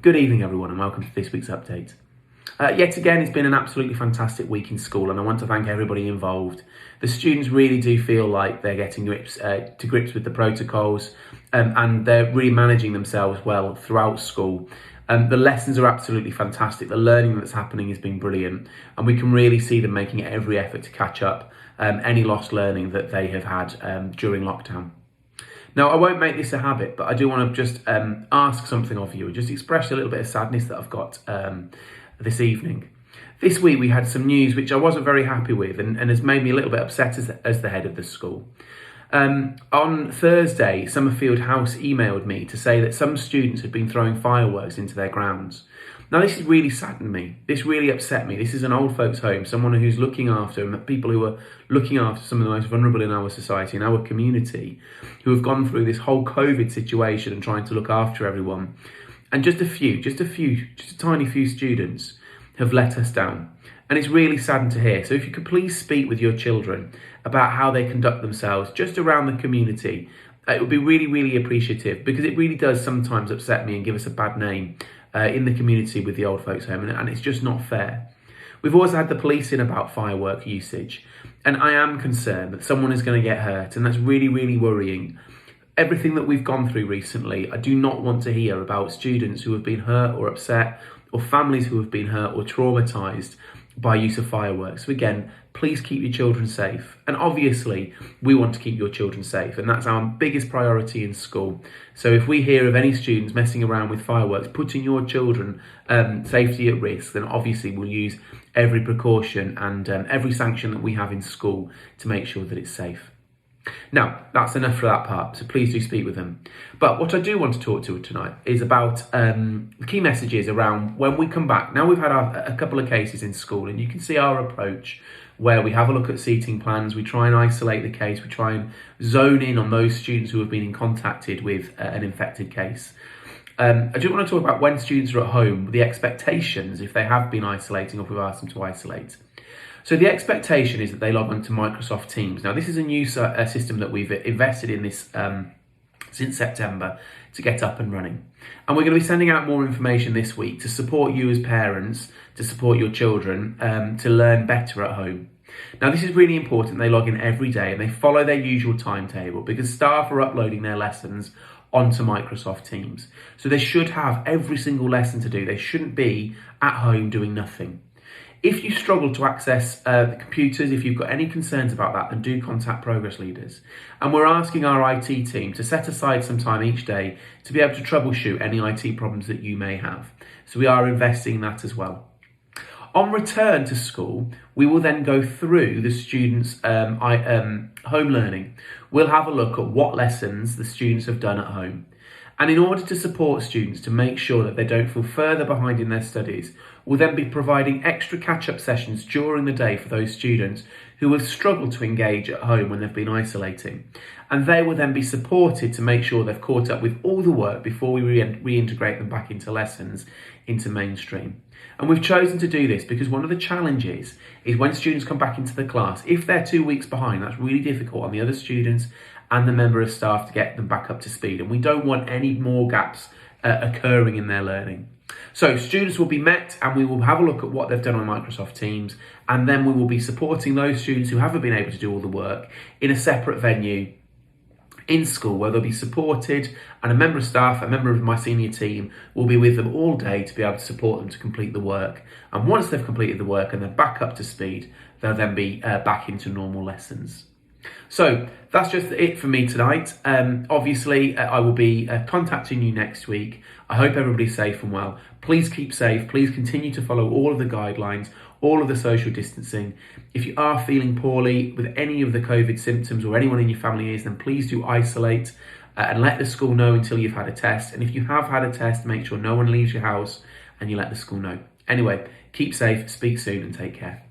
Good evening, everyone, and welcome to this week's update. Yet again, it's been an absolutely fantastic week in school, and I want to thank everybody involved. The students really do feel like they're getting to grips with the protocols, and they're really managing themselves well throughout school. The lessons are absolutely fantastic. The learning that's happening has been brilliant, and we can really see them making every effort to catch up any lost learning that they have had during lockdown. Now, I won't make this a habit, but I do want to just ask something of you and just express a little bit of sadness that I've got this evening. This week we had some news which I wasn't very happy with and has made me a little bit upset as the head of the school. On Thursday, Summerfield House emailed me to say that some students had been throwing fireworks into their grounds. Now, this has really saddened me. This really upset me. This is an old folks' home, someone who's looking after people who are looking after some of the most vulnerable in our society, in our community, who have gone through this whole COVID situation and trying to look after everyone. And just a tiny few students have let us down. And it's really saddened to hear. So if you could please speak with your children about how they conduct themselves just around the community, it would be really, really appreciative, because it really does sometimes upset me and give us a bad name in the community with the old folks home, and it's just not fair. We've also had the police in about firework usage, and I am concerned that someone is going to get hurt, and that's really, really worrying. Everything that we've gone through recently, I do not want to hear about students who have been hurt or upset, or families who have been hurt or traumatised by use of fireworks. So again, please keep your children safe. And obviously, we want to keep your children safe, and that's our biggest priority in school. So if we hear of any students messing around with fireworks, putting your children safety at risk, then obviously we'll use every precaution and every sanction that we have in school to make sure that it's safe. Now, that's enough for that part, so please do speak with them. But what I do want to talk to tonight is about the key messages around when we come back. Now, we've had a couple of cases in school, and you can see our approach where we have a look at seating plans, we try and isolate the case, we try and zone in on those students who have been contacted with an infected case. I do want to talk about when students are at home, the expectations if they have been isolating or if we've asked them to isolate. So the expectation is that they log on to Microsoft Teams. Now, this is a new system that we've invested in this since September to get up and running. And we're going to be sending out more information this week to support you as parents, to support your children to learn better at home. Now, this is really important. They log in every day and they follow their usual timetable, because staff are uploading their lessons onto Microsoft Teams. So they should have every single lesson to do. They shouldn't be at home doing nothing. If you struggle to access the computers, if you've got any concerns about that, then do contact Progress Leaders. And we're asking our IT team to set aside some time each day to be able to troubleshoot any IT problems that you may have. So we are investing in that as well. On return to school, we will then go through the students' home learning. We'll have a look at what lessons the students have done at home. And in order to support students to make sure that they don't fall further behind in their studies, we'll then be providing extra catch-up sessions during the day for those students who have struggled to engage at home when they've been isolating. And they will then be supported to make sure they've caught up with all the work before we reintegrate them back into lessons, into mainstream. And we've chosen to do this because one of the challenges is when students come back into the class, if they're 2 weeks behind, that's really difficult on the other students and the member of staff to get them back up to speed. And we don't want any more gaps occurring in their learning. So students will be met and we will have a look at what they've done on Microsoft Teams, and then we will be supporting those students who haven't been able to do all the work in a separate venue in school where they'll be supported, and a member of staff, a member of my senior team will be with them all day to be able to support them to complete the work. And once they've completed the work and they're back up to speed, they'll then be back into normal lessons. So that's just it for me tonight. Obviously, I will be contacting you next week. I hope everybody's safe and well. Please keep safe. Please continue to follow all of the guidelines, all of the social distancing. If you are feeling poorly with any of the COVID symptoms, or anyone in your family is, then please do isolate and let the school know until you've had a test. And if you have had a test, make sure no one leaves your house and you let the school know. Anyway, keep safe, speak soon, and take care.